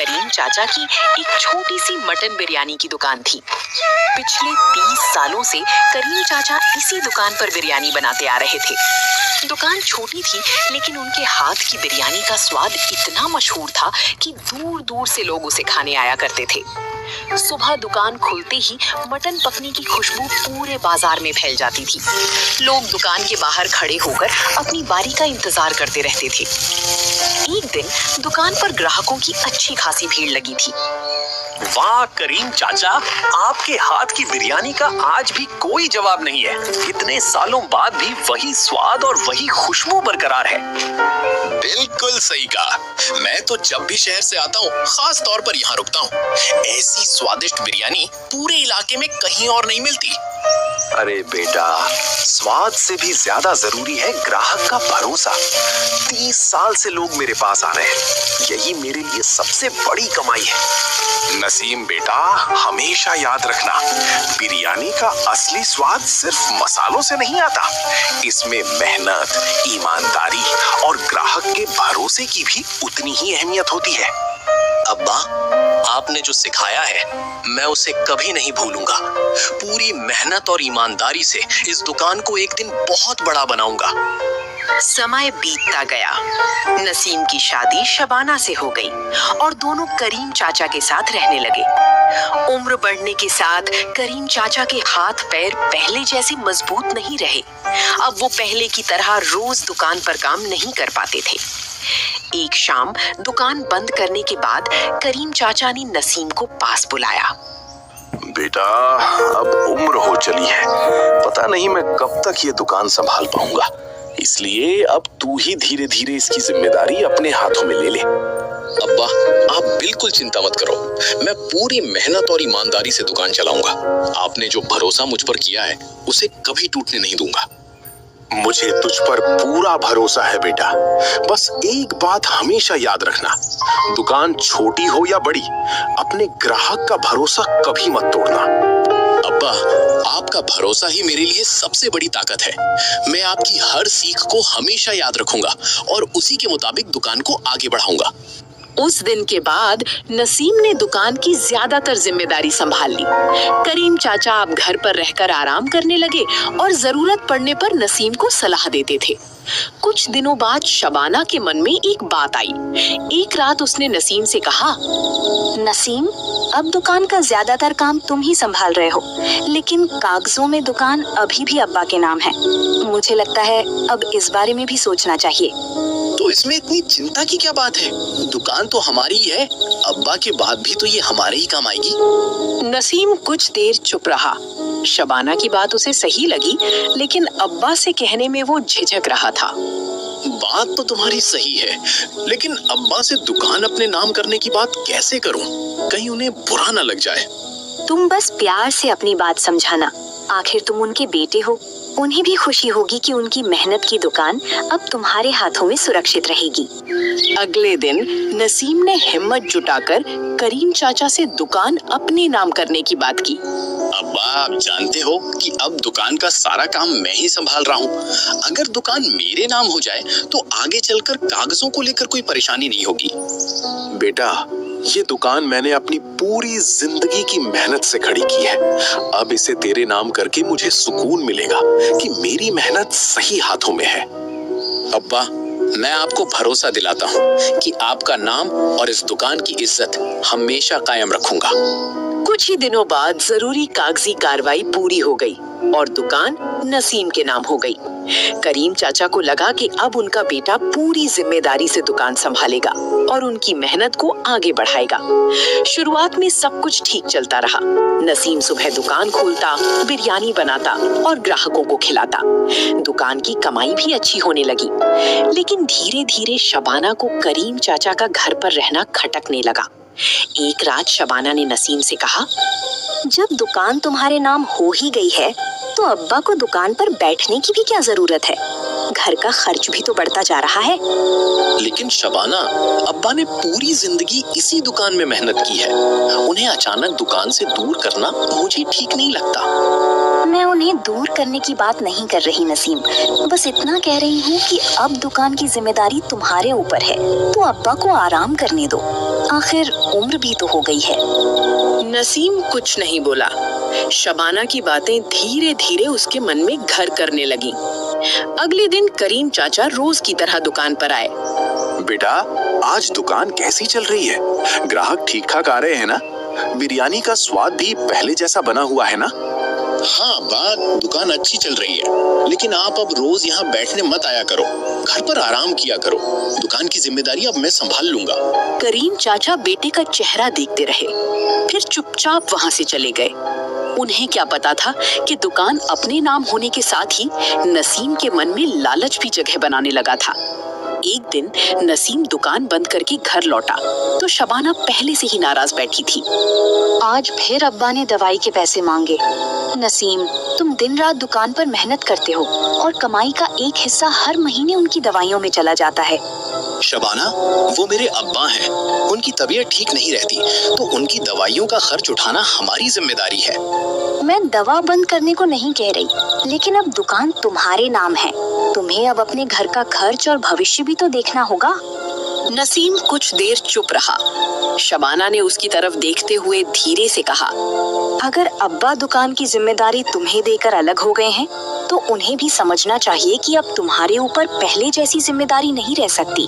करीम चाचा की एक छोटी सी मटन बिरयानी की दुकान थी। पिछले 30 सालों से करीम चाचा इसी दुकान पर बिरयानी बनाते आ रहे थे। दुकान छोटी थी, लेकिन उनके हाथ की बिरयानी का स्वाद इतना मशहूर था कि दूर दूर से लोग उसे खाने आया करते थे। सुबह दुकान खुलते ही मटन पकने की खुशबू पूरे बाजार में फैल जाती थी। लोग दुकान के बाहर खड़े होकर अपनी बारी का इंतजार करते रहते थे। एक दिन दुकान पर ग्राहकों की अच्छी खासी भीड़ लगी थी। वाह करीम चाचा, आपके हाथ की बिरयानी का आज भी कोई जवाब नहीं है। इतने सालों बाद भी वही स्वाद और वही खुशबू बरकरार है। बिल्कुल सही कहा। मैं तो जब भी शहर से आता हूँ, खास तौर पर यहाँ रुकता हूँ। ऐसी स्वादिष्ट बिरयानी पूरे इलाके में कहीं और नहीं मिलती। अरे बेटा, स्वाद से भी ज्यादा जरूरी है ग्राहक का भरोसा। 30 साल से लोग मेरे पास आ रहे हैं, यही मेरे लिए सबसे बड़ी कमाई है। नसीम बेटा, हमेशा याद रखना, बिरयानी का असली स्वाद सिर्फ मसालों से नहीं आता। इसमें मेहनत, ईमानदारी और ग्राहक के भरोसे की भी उतनी ही अहमियत होती है। अब्बा, आपने जो सिखाया है मैं उसे कभी नहीं भूलूंगा। पूरी मेहनत और ईमानदारी से इस दुकान को एक दिन बहुत बड़ा बनाऊंगा। समय बीतता गया। नसीम की शादी शबाना से हो गई और दोनों करीम चाचा के साथ रहने लगे। उम्र बढ़ने के साथ करीम चाचा के हाथ पैर पहले जैसे मजबूत नहीं रहे। अब वो पहले की तरह रोज दुकान पर काम नहीं कर पाते थे। एक शाम दुकान बंद करने के बाद करीम चाचा ने नसीम को पास बुलाया। बेटा, अब उम्र हो चली है, पता नहीं मैं कब तक ये दुकान संभाल पाऊंगा, इसलिए अब तू ही धीरे धीरे इसकी जिम्मेदारी अपने हाथों में ले ले। अब्बा, आप बिल्कुल चिंता मत करो। मैं पूरी मेहनत और ईमानदारी से दुकान चलाऊंगा। आपने जो भरोसा मुझ पर किया है उसे कभी टूटने नहीं दूंगा। मुझे तुझ पर पूरा भरोसा है बेटा। बस एक बात हमेशा याद रखना, दुकान छोटी हो या बड़ी, अपने ग्राहक का भरोसा कभी मत तोड़ना। अब्बा, आपका भरोसा ही मेरे लिए सबसे बड़ी ताकत है। मैं आपकी हर सीख को हमेशा याद रखूंगा और उसी के मुताबिक दुकान को आगे बढ़ाऊंगा। उस दिन के बाद नसीम ने दुकान की ज्यादातर जिम्मेदारी संभाल ली। करीम चाचा अब घर पर रहकर आराम करने लगे और जरूरत पड़ने पर नसीम को सलाह देते थे। कुछ दिनों बाद शबाना के मन में एक बात आई। एक रात उसने नसीम से कहा, नसीम, अब दुकान का ज्यादातर काम तुम ही संभाल रहे हो, लेकिन कागजों में दुकान अभी भी अब्बा के नाम है। मुझे लगता है अब इस बारे में भी सोचना चाहिए। तो इसमें इतनी चिंता की क्या बात है? दुकान तो हमारी ही है। अब्बा के बाद भी तो ये हमारे ही काम आएगी। नसीम कुछ देर चुप रहा। शबाना की बात उसे सही लगी, लेकिन अब्बा से कहने में वो झिझक रहा था। बात तो तुम्हारी सही है, लेकिन अब्बा से दुकान अपने नाम करने की बात कैसे करूं? कहीं उन्हें बुरा न लग जाए। तुम बस प्यार से अपनी बात समझाना। आखिर तुम उनके बेटे हो। उन्हें भी खुशी होगी कि उनकी मेहनत की दुकान अब तुम्हारे हाथों में सुरक्षित रहेगी। अगले दिन नसीम ने हिम्मत जुटाकर करीम चाचा से दुकान अपने नाम करने की बात की। अब्बा, आप जानते हो कि अब दुकान का सारा काम मैं ही संभाल रहा हूँ। अगर दुकान मेरे नाम हो जाए तो आगे चलकर कागजों को लेकर कोई परेशानी नहीं होगी। बेटा, ये दुकान मैंने अपनी पूरी जिंदगी की मेहनत से खड़ी की है। अब इसे तेरे नाम करके मुझे सुकून मिलेगा कि मेरी मेहनत सही हाथों में है। अब्बा, मैं आपको भरोसा दिलाता हूँ कि आपका नाम और इस दुकान की इज्जत हमेशा कायम रखूंगा। कुछ ही दिनों बाद जरूरी कागजी कार्रवाई पूरी हो गई और दुकान नसीम के नाम हो गई। करीम चाचा को लगा कि अब उनका बेटा पूरी जिम्मेदारी से दुकान संभालेगा और उनकी मेहनत को आगे बढ़ाएगा। शुरुआत में सब कुछ ठीक चलता रहा। नसीम सुबह दुकान खोलता, बिरयानी बनाता और ग्राहकों को खिलाता। दुकान की कमाई भी अच्छी होने लगी, लेकिन धीरे धीरे शबाना को करीम चाचा का घर पर रहना खटकने लगा। एक रात शबाना ने नसीम से कहा, जब दुकान तुम्हारे नाम हो ही गई है तो अब्बा को दुकान पर बैठने की भी क्या जरूरत है? घर का खर्च भी तो बढ़ता जा रहा है। लेकिन शबाना, अब्बा ने पूरी जिंदगी इसी दुकान में मेहनत की है। उन्हें अचानक दुकान से दूर करना मुझे ठीक नहीं लगता। मैं उन्हें दूर करने की बात नहीं कर रही नसीम, बस इतना कह रही हूँ कि अब दुकान की जिम्मेदारी तुम्हारे ऊपर है, तो अब्बा को आराम करने दो। आखिर उम्र भी तो हो गई है। नसीम कुछ नहीं बोला। शबाना की बातें धीरे धीरे उसके मन में घर करने लगी। अगले दिन करीम चाचा रोज की तरह दुकान पर आए। बेटा, आज दुकान कैसी चल रही है? ग्राहक ठीक ठाक आ रहे हैं ना? बिरयानी का स्वाद भी पहले जैसा बना हुआ है ना? हाँ बात दुकान अच्छी चल रही है, लेकिन आप अब रोज यहाँ बैठने मत आया करो, घर पर आराम किया करो। दुकान की जिम्मेदारी अब मैं संभाल लूंगा। करीम चाचा बेटे का चेहरा देखते रहे, फिर चुपचाप वहाँ से चले गए। उन्हें क्या पता था कि दुकान अपने नाम होने के साथ ही नसीम के मन में लालच भी जगह बनाने लगा था। एक दिन नसीम दुकान बंद करके घर लौटा तो शबाना पहले से ही नाराज बैठी थी। आज फिर अब्बा ने दवाई के पैसे मांगे। नसीम, तुम दिन रात दुकान पर मेहनत करते हो और कमाई का एक हिस्सा हर महीने उनकी दवाइयों में चला जाता है। शबाना, वो मेरे अब्बा हैं, उनकी तबीयत ठीक नहीं रहती तो उनकी दवाइयों का खर्च उठाना हमारी जिम्मेदारी है। मैं दवा बंद करने को नहीं कह रही, लेकिन अब दुकान तुम्हारे नाम है। तुम्हें अब अपने घर का खर्च और भविष्य भी तो देखना होगा। नसीम कुछ देर चुप रहा। शबाना ने उसकी तरफ देखते हुए धीरे से कहा, अगर अब्बा दुकान की जिम्मेदारी तुम्हें देकर अलग हो गए हैं, तो उन्हें भी समझना चाहिए कि अब तुम्हारे ऊपर पहले जैसी जिम्मेदारी नहीं रह सकती।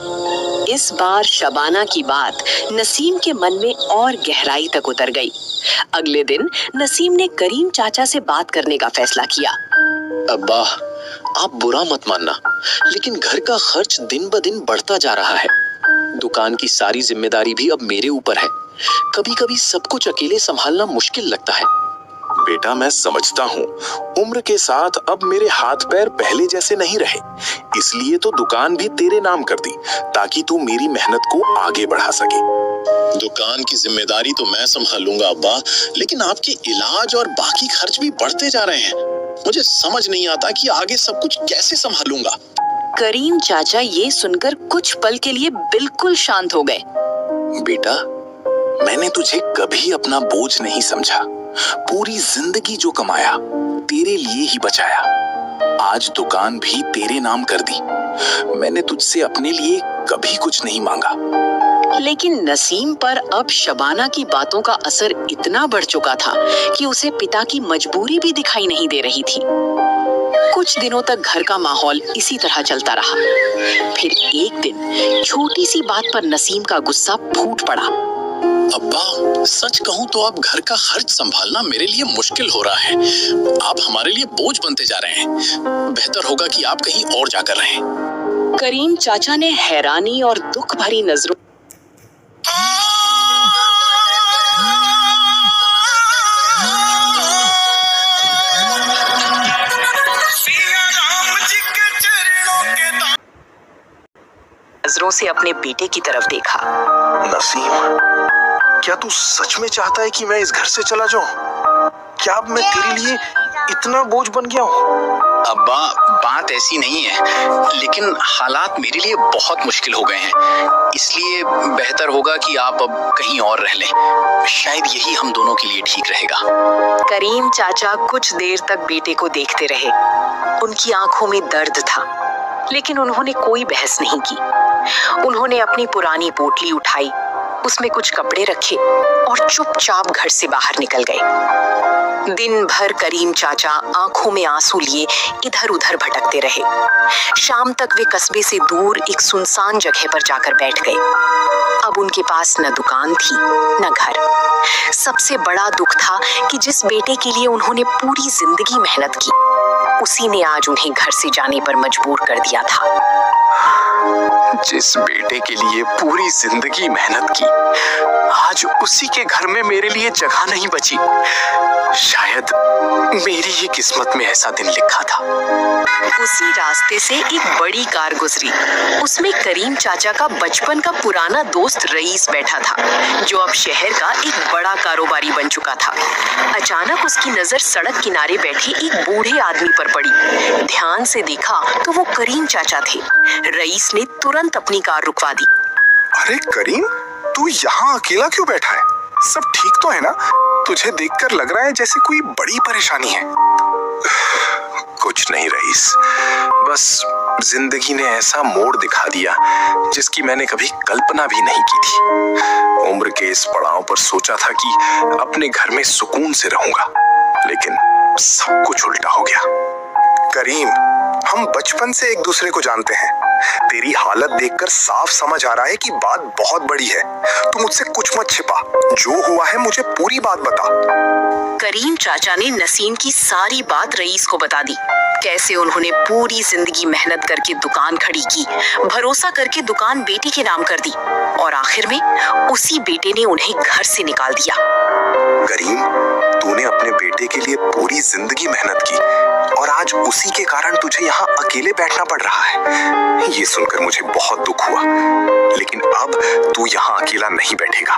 इस बार शबाना की बात नसीम के मन में और गहराई तक उतर गई। अगले दिन नसीम ने करीम चाचा से बात करने का फैसला किया। अब्बा, आप बुरा मत मानना, लेकिन घर का खर्च दिन ब दिन बढ़ता जा रहा है। दुकान की सारी जिम्मेदारी भी अब मेरे ऊपर है। कभी कभी सब कुछ अकेले संभालना मुश्किल लगता है। बेटा, मैं समझता हूँ, उम्र के साथ अब मेरे हाथ पैर पहले जैसे नहीं रहे, इसलिए तो दुकान भी तेरे नाम कर दी ताकि तू मेरी मेहनत को आगे बढ़ा सके। दुकान की जिम्मेदारी तो मैं संभालूंगा अब्बा, लेकिन आपके इलाज और बाकी खर्च भी बढ़ते जा रहे हैं। मुझे समझ नहीं आता कि आगे सब कुछ कैसे संभालूंगा। करीम चाचा ये सुनकर कुछ पल के लिए बिल्कुल शांत हो गए। बेटा, मैंने तुझे कभी अपना बोझ नहीं समझा। पूरी जिंदगी जो कमाया तेरे लिए ही बचाया। आज दुकान भी तेरे नाम कर दी। मैंने तुझसे अपने लिए कभी कुछ नहीं मांगा। लेकिन नसीम पर अब शबाना की बातों का असर इतना बढ़ चुका था कि उसे पिता की मजबूरी भी दिखाई नहीं दे रही थी। कुछ दिनों तक घर का माहौल इसी तरह चलता रहा। फिर एक दिन छोटी सी बात पर नसीम का गुस्सा फूट पड़ा। अब्बा, सच कहूँ तो अब घर का खर्च संभालना मेरे लिए मुश्किल हो रहा है। आप हमारे लिए बोझ बनते जा रहे हैं। बेहतर होगा कि आप कहीं और जाकर रहें। करीम चाचा ने हैरानी और दुख भरी नजरों से अपने बेटे की तरफ देखा। नसीम, क्या तू सच में चाहता है कि मैं इस घर से चला जाऊं? क्या अब मैं तेरे लिए इतना बोझ बन गया हूँ? अब्बा, बात ऐसी नहीं है, लेकिन हालात मेरे लिए बहुत मुश्किल हो गए हैं, इसलिए बेहतर होगा कि आप अब कहीं और रह लें। शायद यही हम दोनों के लिए ठीक रहेगा। करीम चाचा कुछ देर तक बेटे को देखते रहे। उनकी आंखों में दर्द था, लेकिन उन्होंने कोई बहस नहीं की। उन्होंने अपनी पुरानी पोटली उठाई, उसमें कुछ कपड़े रखे और चुपचाप घर से बाहर निकल गए। दिन भर करीम चाचा आंखों में आंसू लिए इधर उधर भटकते रहे। शाम तक वे कस्बे से दूर एक सुनसान जगह पर जाकर बैठ गए। अब उनके पास न दुकान थी न घर। सबसे बड़ा दुख था कि जिस बेटे के लिए उन्होंने पूरी जिंदगी मेहनत की, उसी ने आज उन्हें घर से जाने पर मजबूर कर दिया था। जिस बेटे के लिए पूरी जिंदगी मेहनत की, आज उसी के घर में मेरे लिए जगह नहीं बची। शायद मेरी ही किस्मत में ऐसा दिन लिखा था। उसी रास्ते से एक बड़ी कार गुजरी। उसमें करीम चाचा का बचपन का पुराना दोस्त रईस बैठा था, जो अब शहर का एक बड़ा कारोबारी बन चुका था। अचानक उसकी नजर सड़क किनारे बैठे एक बूढ़े आदमी पर पड़ी। ध्यान से देखा तो वो करीम चाचा थे। रईस ने तुरंत अपनी कार रुकवा दी। अरे करीम, तू यहाँ अकेला क्यों बैठा है? सब ठीक तो है ना? तुझे देखकर लग रहा है जैसे कोई बड़ी परेशानी है। कुछ नहीं रईस, बस जिंदगी ने ऐसा मोड़ दिखा दिया जिसकी मैंने कभी कल्पना भी नहीं की थी। उम्र के इस पड़ाव पर सोचा था कि अपने घर में सुकून से रहूंगा, लेकिन सब कुछ उल्टा हो गया। करीम, हम बचपन से एक दूसरे को जानते हैं। तेरी हालत देखकर साफ समझ आ रहा है कि बात बहुत बड़ी है। तू मुझसे कुछ मत छिपा, जो हुआ है मुझे पूरी बात बता। करीम चाचा ने नसीम की सारी बात रईस को बता दी। कैसे उन्होंने पूरी जिंदगी मेहनत करके दुकान खड़ी की, भरोसा करके दुकान बेटे के नाम कर दी और आखिर में उसी बेटे ने उन्हें घर से निकाल दिया। करीम, तूने अपने बेटे के लिए पूरी जिंदगी मेहनत की और आज उसी के कारण तुझे यहाँ अकेले बैठना पड़ रहा है। ये सुनकर मुझे बहुत दुख हुआ, लेकिन अब तू यहाँ अकेला नहीं बैठेगा,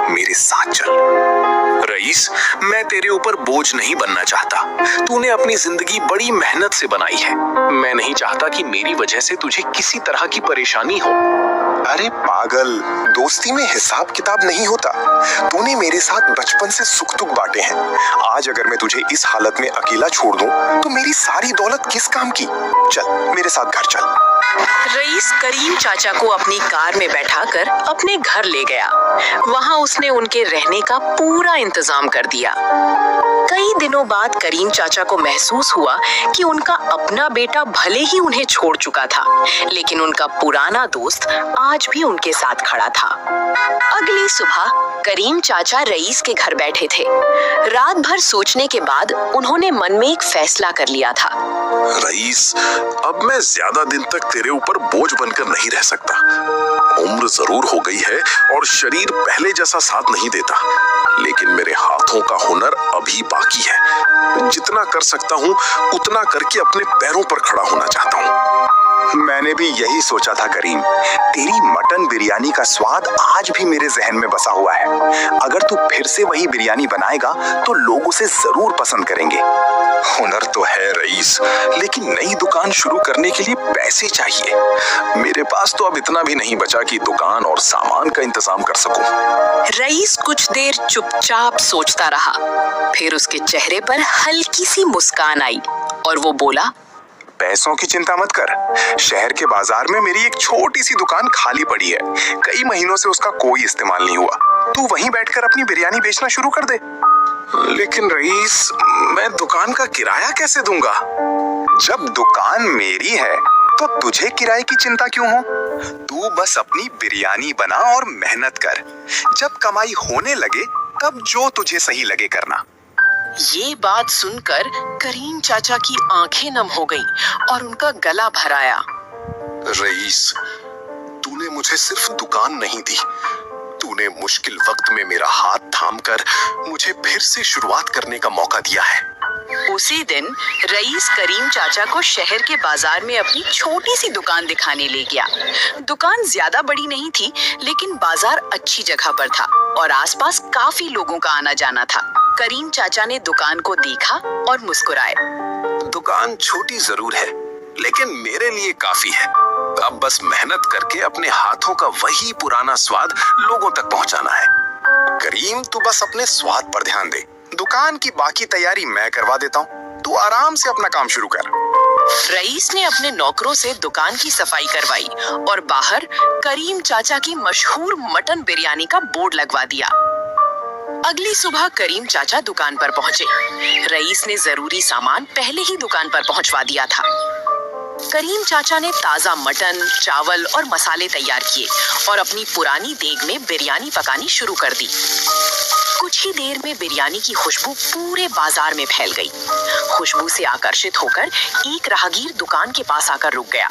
मेरे साथ चल। रईस, मैं तेरे ऊपर बोझ नहीं बनना चाहता। तूने अपनी जिंदगी बड़ी मेहनत से बनाई है। मैं नहीं चाहता कि मेरी वजह से तुझे किसी तरह की परेशानी हो। अरे पागल, दोस्ती में हिसाब किताब नहीं होता। तूने मेरे साथ बचपन से सुख दुख बांटे हैं। आज अगर मैं तुझे इस हालत में अकेला छोड़ दूं, तो मेरी सारी दौलत किस काम की? चल मेरे साथ घर चल। रईस करीम चाचा को अपनी कार में बैठाकर अपने घर ले गया। वहां उसने उनके रहने का पूरा इंतजाम कर दिया। कई दिनों बाद करीम चाचा को महसूस हुआ कि उनका अपना बेटा भले ही उन्हें छोड़ चुका था, लेकिन उनका पुराना दोस्त आज भी उनके साथ खड़ा था। अगली सुबह करीम चाचा रईस के घर बैठे थे। रात भर सोचने के बाद उन्होंने मन में एक फैसला कर लिया था। रईस, अब मैं ज्यादा दिन तक तेरे ऊपर बोझ बनकर नहीं रह सकता। उम्र जरूर हो गई है और शरीर पहले जैसा साथ नहीं देता, लेकिन मेरे हाथों का हुनर अभी बाकी है। जितना कर सकता हूँ उतना करके अपने पैरों पर खड़ा होना चाहता हूँ। मैंने भी यही सोचा था करीम। तेरी मटन बिरयानी का स्वाद आज भी मेरे जहन में बसा हुआ है। अगर तू फिर से वही बिरयानी बनाएगा तो लोग उसे जरूर पसंद करेंगे। हुनर तो है रईस, लेकिन नई दुकान शुरू करने के लिए पैसे चाहिए। मेरे पास तो अब इतना भी नहीं बचा कि दुकान और सामान का इंतजाम कर सकूं। रईस कुछ देर चुपचाप सोचता रहा। फिर उसके चेहरे पर हल्की सी मुस्कान आई और वो बोला, पैसों की चिंता मत कर। शहर के बाजार में मेरी एक छोटी सी दुकान खाली पड़ी है। कई महीनों से उसका कोई इस्तेमाल नहीं हुआ। तू वहीं बैठकर अपनी बिरयानी बेचना शुरू कर दे। लेकिन रईस, मैं दुकान का किराया कैसे दूंगा? जब दुकान मेरी है तो तुझे किराए की चिंता क्यों हो? तू बस अपनी बिरयानी बना और मेहनत कर। जब कमाई होने लगे तब जो तुझे सही लगे करना। ये बात सुनकर करीम चाचा की आंखें नम हो गईं और उनका गला भर आया। रईस, तूने मुझे सिर्फ दुकान नहीं दी, तूने मुश्किल वक्त में मेरा हाथ थामकर मुझे फिर से शुरुआत करने का मौका दिया है। उसी दिन रईस करीम चाचा को शहर के बाजार में अपनी छोटी सी दुकान दिखाने ले गया। दुकान ज्यादा बड़ी नहीं थी, लेकिन बाजार अच्छी जगह पर था और आसपास काफी लोगों का आना जाना था। करीम चाचा ने दुकान को देखा और मुस्कुराए। दुकान छोटी जरूर है, लेकिन मेरे लिए काफी है। अब बस मेहनत करके अपने हाथों का वही पुराना स्वाद लोगों तक पहुंचाना है। करीम, तू बस अपने स्वाद पर ध्यान दे। दुकान की बाकी तैयारी मैं करवा देता हूँ। तू आराम से अपना काम शुरू कर। रईस ने अपने नौकरों से दुकान की सफाई करवाई और बाहर करीम चाचा की मशहूर मटन बिरयानी का बोर्ड लगवा दिया। अगली सुबह करीम चाचा दुकान पर पहुंचे। रईस ने जरूरी सामान पहले ही दुकान पर पहुंचवा दिया था। करीम चाचा ने ताजा मटन, चावल और मसाले तैयार किए और अपनी पुरानी देग में बिरयानी पकानी शुरू कर दी। कुछ ही देर में बिरयानी की खुशबू पूरे बाजार में फैल गई। खुशबू से आकर्षित होकर एक राहगीर दुकान के पास आकर रुक गया।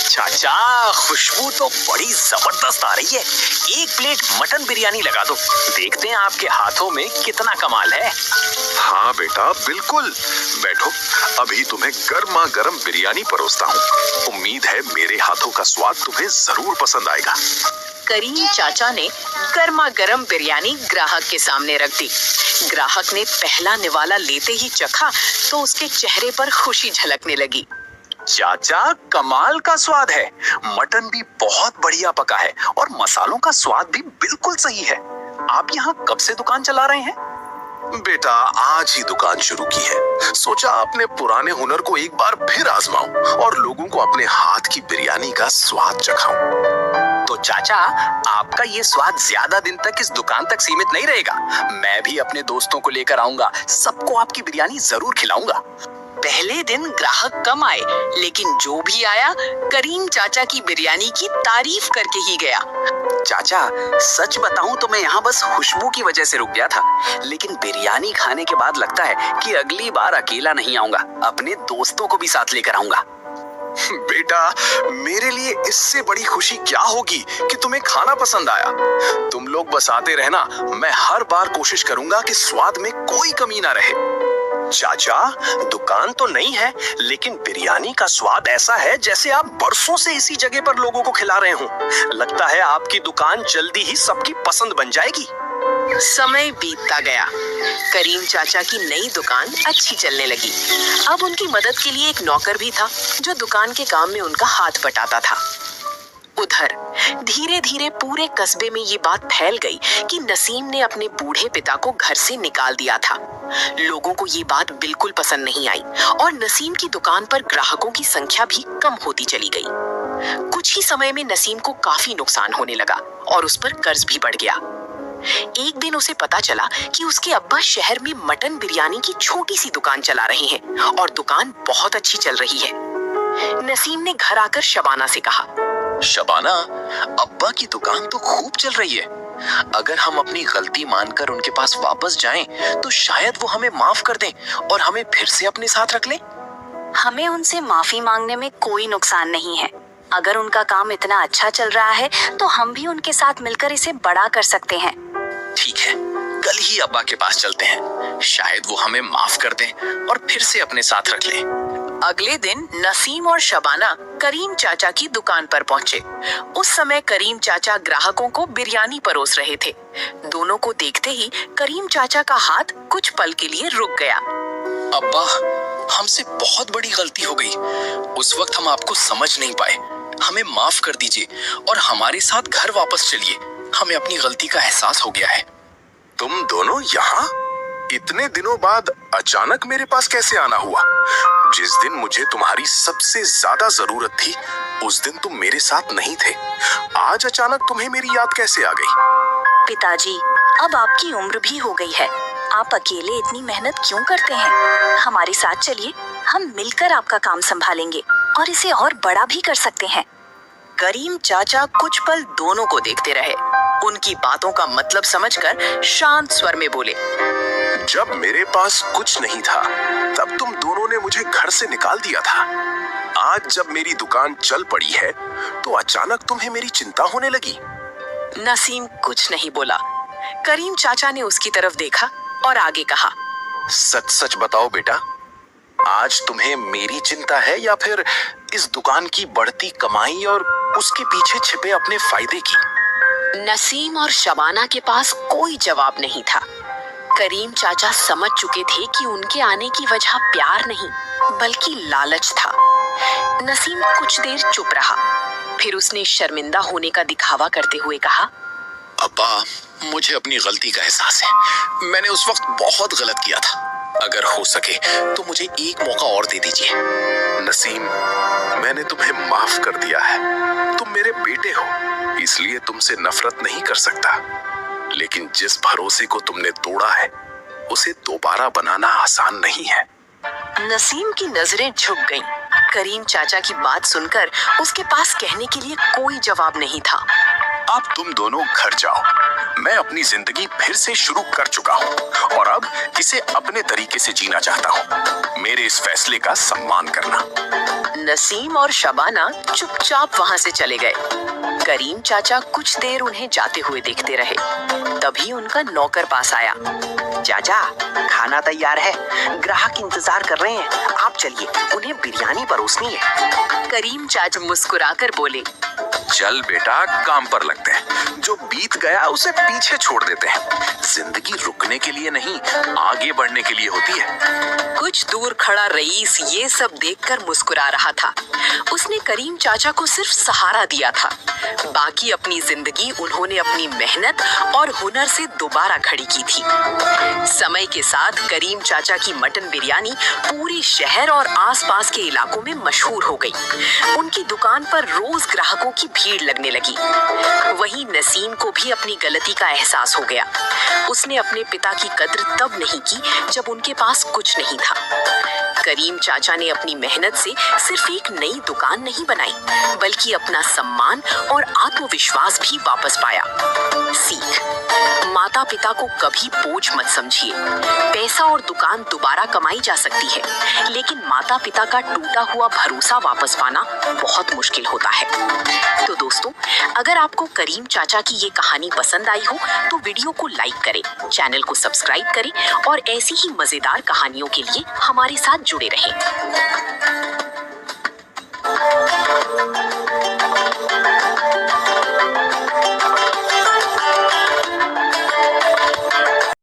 चाचा, खुशबू तो बड़ी जबरदस्त आ रही है। एक प्लेट मटन बिरयानी लगा दो। देखते हैं आपके हाथों में कितना कमाल है। हाँ बेटा, बिल्कुल। बैठो, अभी तुम्हें गर्मा गर्म बिरयानी परोसता हूँ। उम्मीद है मेरे हाथों का स्वाद तुम्हें जरूर पसंद आएगा। करीम चाचा ने गर्मा गर्म बिरयानी ग्राहक के सामने रख दी। ग्राहक ने पहला निवाला लेते ही चखा तो उसके चेहरे पर खुशी झलकने लगी। चाचा, कमाल का स्वाद है। मटन भी बहुत बढ़िया पका है और मसालों का स्वाद भी बिल्कुल सही है। आप यहाँ कब से दुकान चला रहे हैं? बेटा, आज ही दुकान शुरू की है। सोचा अपने पुराने हुनर को एक बार फिर आजमाऊं और लोगों को अपने हाथ की बिरयानी का स्वाद चखाऊं। तो चाचा, आपका ये स्वाद ज्यादा दिन तक इस दुकान तक सीमित नहीं रहेगा। मैं भी अपने दोस्तों को लेकर आऊंगा, सबको आपकी बिरयानी जरूर खिलाऊंगा। पहले दिन ग्राहक कम आए, लेकिन जो भी आया करीम चाचा की बिरयानी की तारीफ करके ही गया। चाचा, सच बताऊं तो मैं यहाँ बस खुशबू की वजह से रुक गया था, लेकिन बिरयानी खाने के बाद लगता है कि अगली बार अकेला नहीं आऊंगा, अपने दोस्तों को भी साथ लेकर आऊंगा। बेटा, मेरे लिए इससे बड़ी खुशी क्या होगी कि तुम्हें खाना पसंद आया। तुम लोग बस आते रहना, मैं हर बार कोशिश करूंगा कि स्वाद में कोई कमी ना रहे। चाचा, दुकान तो नहीं है, लेकिन बिरयानी का स्वाद ऐसा है जैसे आप बरसों से इसी जगह पर लोगों को खिला रहे हो। लगता है आपकी दुकान जल्दी ही सबकी पसंद बन जाएगी। समय बीतता गया। करीम चाचा की नई दुकान अच्छी चलने लगी। अब उनकी मदद के लिए एक नौकर भी था जो दुकान के काम में उनका हाथ बटाता था। उधर धीरे धीरे पूरे कस्बे में ये बात फैल गई कि नसीम ने अपने बूढ़े पिता को घर से निकाल दिया था। लोगों को ये बात बिल्कुल पसंद नहीं आई और नसीम की दुकान पर ग्राहकों की संख्या भी कम होती चली गई। कुछ ही समय में नसीम को काफी नुकसान होने लगा और उस पर कर्ज भी बढ़ गया। एक दिन उसे पता चला कि उसके अब्बा शहर में मटन बिरयानी की छोटी सी दुकान चला रहे हैं और दुकान बहुत अच्छी चल रही है। नसीम ने घर आकर शबाना से कहा, शबाना, अब्बा की दुकान तो खूब चल रही है। अगर हम अपनी गलती मानकर उनके पास वापस जाएं, तो शायद वो हमें माफ कर दें और हमें फिर से अपने साथ रख लें। हमें उनसे माफी मांगने में कोई नुकसान नहीं है। अगर उनका काम इतना अच्छा चल रहा है तो हम भी उनके साथ मिलकर इसे बड़ा कर सकते हैं। ठीक है, कल ही अब्बा के पास चलते हैं। शायद वो हमें माफ कर दें और फिर से अपने साथ रख लें। अगले दिन नसीम और शबाना करीम चाचा की दुकान पर पहुंचे। उस समय करीम चाचा ग्राहकों को बिरयानी परोस रहे थे। दोनों को देखते ही करीम चाचा का हाथ कुछ पल के लिए रुक गया। अब्बा, हमसे बहुत बड़ी गलती हो गई। उस वक्त हम आपको समझ नहीं पाए। हमें माफ कर दीजिए और हमारे साथ घर वापस चलिए। हमें अपनी गलती का एहसास हो गया है। तुम दोनों यहाँ इतने दिनों बाद अचानक मेरे पास कैसे आना हुआ? जिस दिन मुझे तुम्हारी सबसे ज्यादा जरूरत थी, उस दिन तुम मेरे साथ नहीं थे। आज अचानक तुम्हें मेरी याद कैसे आ गई? पिताजी, अब आपकी उम्र भी हो गई है। आप अकेले इतनी मेहनत क्यों करते हैं? हमारे साथ चलिए, हम मिलकर आपका काम संभालेंगे और इसे और बड़ा भी कर सकते हैं। करीम चाचा कुछ पल दोनों को देखते रहे। उनकी बातों का मतलब समझकर शांत स्वर में बोले, जब मेरे पास कुछ नहीं था, तब तुम दोनों ने मुझे घर से निकाल दिया था। आज जब मेरी दुकान चल पड़ी है, तो अचानक तुम्हें मेरी चिंता होने लगी। नसीम कुछ नहीं बोला। करीम चाचा ने उसकी तरफ देखा और आगे कहा, सच सच बताओ बेटा, आज तुम्हें मेरी चिंता है या फिर इस दुकान की बढ़ती कमाई और उसके पीछे छिपे अपने फायदे की? नसीम और शबाना के पास कोई जवाब नहीं था। करीम चाचा समझ चुके थे कि उनके आने की वजह प्यार नहीं बल्कि लालच था। नसीम कुछ देर चुप रहा, फिर उसने शर्मिंदा होने का दिखावा करते हुए कहा, अब्बा, मुझे अपनी गलती का एहसास है। मैंने उस वक्त बहुत गलत किया था। अगर हो सके तो मुझे एक मौका और दे दीजिए। नसीम, मैंने तुम्हें माफ कर दिया है। तुम मेरे बेटे हो, इसलिए तुमसे नफरत नहीं कर सकता। लेकिन जिस भरोसे को तुमने तोड़ा है, उसे दोबारा बनाना आसान नहीं है। नसीम की नजरें झुक गईं। करीम चाचा की बात सुनकर उसके पास कहने के लिए कोई जवाब नहीं था। अब तुम दोनों घर जाओ। मैं अपनी जिंदगी फिर से शुरू कर चुका हूँ और अब इसे अपने तरीके से जीना चाहता हूँ। मेरे इस फैसले का सम्मान करना। नसीम और शबाना चुपचाप वहां से चले गए। करीम चाचा कुछ देर उन्हें जाते हुए देखते रहे। तभी उनका नौकर पास आया। चाचा, खाना तैयार है, ग्राहक इंतजार कर रहे हैं, आप चलिए, उन्हें बिरयानी परोसनी है। करीम चाचा मुस्कुराकर बोले, चल बेटा, काम पर लगते हैं। जो बीत गया उसे पीछे छोड़ देते हैं। जिंदगी रुकने के लिए नहीं, आगे बढ़ने के लिए होती है। कुछ दूर खड़ा रईस ये सब देखकर मुस्कुरा रहा था। उसने करीम चाचा को सिर्फ सहारा दिया था, बाकी अपनी जिंदगी उन्होंने अपनी मेहनत और हुनर से दोबारा खड़ी की थी। समय के साथ करीम चाचा की मटन बिरयानी पूरे शहर और आसपास के इलाकों में मशहूर हो गई। उनकी दुकान पर रोज ग्राहकों की भीड़ लगने लगी। वहीं नसीम को भी अपनी गलती का एहसास हो गया। उसने अपने पिता की कद्र तब नहीं की जब उनके पास कुछ नहीं था। करीम चाचा ने अपनी मेहनत से सिर्फ एक नई दुकान नहीं बनाई, बल्कि अपना सम्मान और आत्मविश्वास भी वापस पाया। सीख: माता पिता को कभी बोझ मत समझिए। पैसा और दुकान दोबारा कमाई जा सकती है, लेकिन माता पिता का टूटा हुआ भरोसा वापस पाना बहुत मुश्किल होता है। तो दोस्तों, अगर आपको करीम चाचा की ये कहानी पसंद आई हो तो वीडियो को लाइक करें, चैनल को सब्सक्राइब करें और ऐसी ही मजेदार कहानियों के लिए हमारे साथ जुड़े रहें।